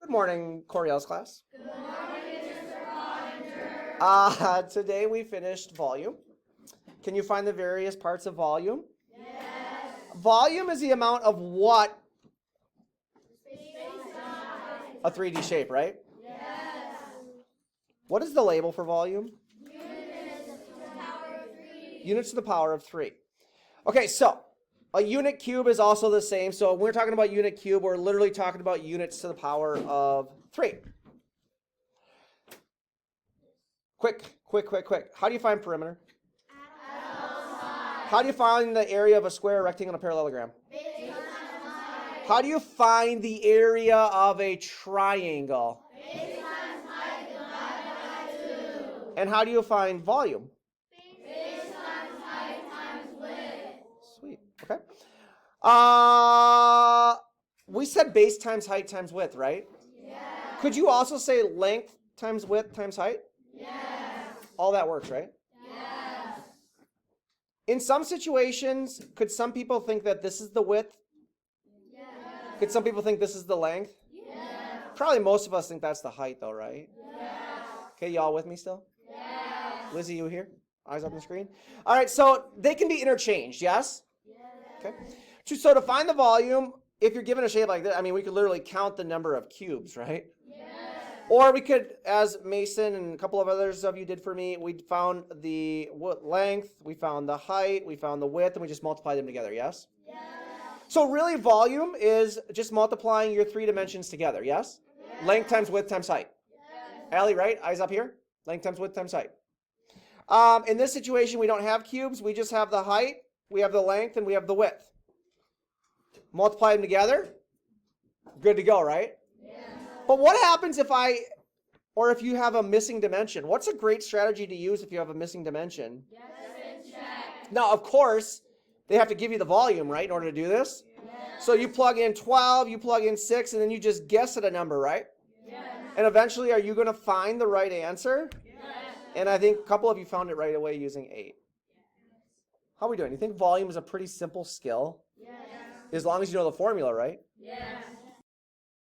Good morning, Coryell's class. Good morning, Mr. Pottinger. Today we finished volume. Can you find the various parts of volume? Yes. Volume is the amount of what? Space-time. A 3D shape, right? Yes. What is the label for volume? Units to the power of 3. Units to the power of 3. Okay, so a unit cube is also the same. So when we're talking about unit cube, we're literally talking about units to the power of 3. Quick. How do you find perimeter? How do you find the area of a square, rectangle, and a parallelogram? How do you find the area of a triangle? Base times height divided by 2. And how do you find volume? Base times height times width. Sweet. Okay. We said base times height times width, right? Yeah. Could you also say length times width times height? Yes. All that works, right? Yes. In some situations, could some people think that this is the width? Yes. Could some people think this is the length? Yes. Probably most of us think that's the height though, right? Yes. Okay, y'all with me still? Yes. Lizzie, you here? Eyes up on the screen? All right, so they can be interchanged, yes? Okay. So to find the volume, if you're given a shape like this, I mean, we could literally count the number of cubes, right? Yes. Or we could, as Mason and a couple of others of you did for me, we found the length, we found the height, we found the width, and we just multiplied them together, yes? Yes. So really volume is just multiplying your 3 dimensions together, yes? Yes. Length times width times height. Yes. Allie, right? Eyes up here. Length times width times height. In this situation, we don't have cubes. We just have the height, we have the length, and we have the width. Multiply them together. Good to go, right? But what happens if if you have a missing dimension? What's a great strategy to use if you have a missing dimension? Yes, and check. Now, of course, they have to give you the volume, right, in order to do this? Yes. So you plug in 12, you plug in 6, and then you just guess at a number, right? Yes. And eventually, are you going to find the right answer? Yes. And I think a couple of you found it right away using 8. How are we doing? You think volume is a pretty simple skill? Yes. As long as you know the formula, right? Yes.